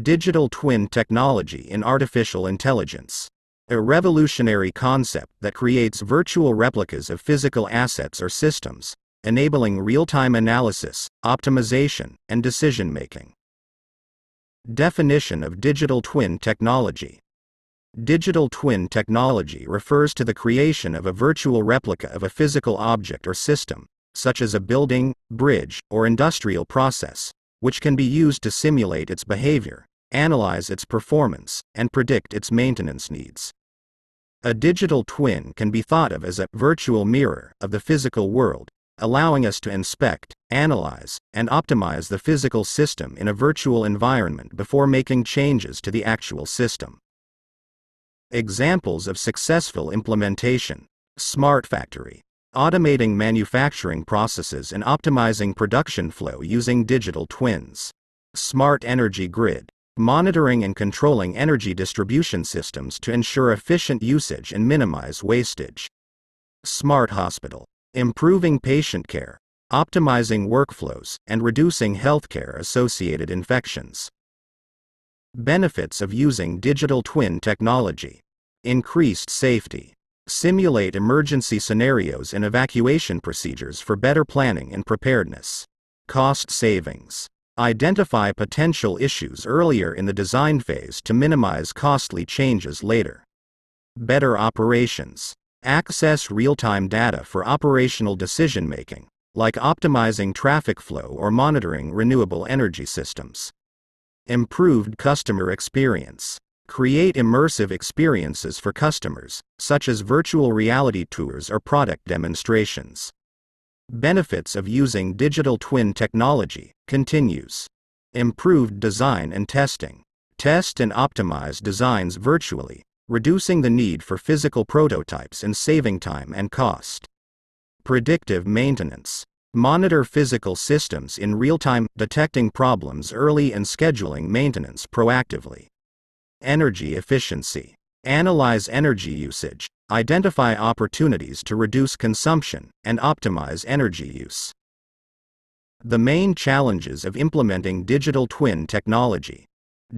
Digital twin technology in artificial intelligence. A revolutionary concept that creates virtual replicas of physical assets or systems, enabling real-time analysis, optimization, and decision-making. Definition of digital twin technology. Digital twin technology refers to the creation of a virtual replica of a physical object or system, such as a building, bridge, or industrial process, which can be used to simulate its behavior, analyze its performance, and predict its maintenance needs. A digital twin can be thought of as a virtual mirror of the physical world, allowing us to inspect, analyze, and optimize the physical system in a virtual environment before making changes to the actual system. Examples of successful implementation: smart factory, automating manufacturing processes and optimizing production flow using digital twins. Smart energy grid, monitoring and controlling energy distribution systems to ensure efficient usage and minimize wastage. Smart hospital, improving patient care, optimizing workflows, and reducing healthcare-associated infections. Benefits of using digital twin technology: increased safety. Simulate emergency scenarios and evacuation procedures for better planning and preparedness. Cost savings. Identify potential issues earlier in the design phase to minimize costly changes later. Better operations. Access real-time data for operational decision-making, like optimizing traffic flow or monitoring renewable energy systems. Improved customer experience. Create immersive experiences for customers, such as virtual reality tours or product demonstrations. Benefits of using digital twin technology continues. Improved design and testing. Test and optimize designs virtually, reducing the need for physical prototypes and saving time and cost. Predictive maintenance. Monitor physical systems in real time, detecting problems early and scheduling maintenance proactively. Energy efficiency. Analyze energy usage, identify opportunities to reduce consumption, and optimize energy use. The main challenges of implementing digital twin technology: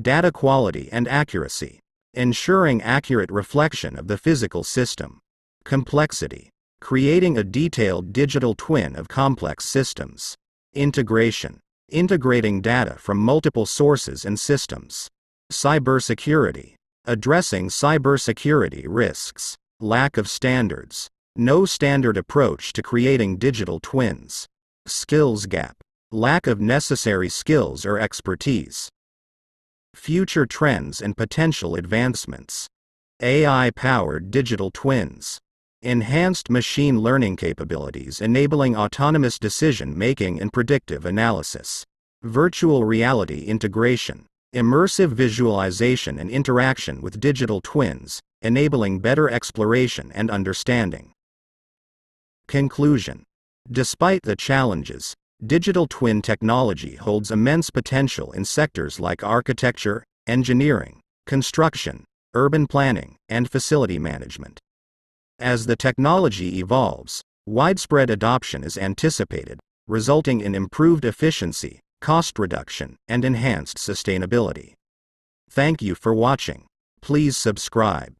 data quality and accuracy, ensuring accurate reflection of the physical system. Complexity. Creating a detailed digital twin of complex systems. Integration. Integrating data from multiple sources and systems. Cybersecurity. Addressing cybersecurity risks. Lack of standards. No standard approach to creating digital twins. Skills gap. Lack of necessary skills or expertise. Future trends and potential advancements. AI-powered digital twins. Enhanced machine learning capabilities enabling autonomous decision-making and predictive analysis. Virtual reality integration. Immersive visualization and interaction with digital twins, enabling better exploration and understanding. Conclusion. Despite the challenges, digital twin technology holds immense potential in sectors like architecture, engineering, construction, urban planning, and facility management. As the technology evolves, widespread adoption is anticipated, resulting in improved efficiency, cost reduction, and enhanced sustainability. Thank you for watching. Please subscribe.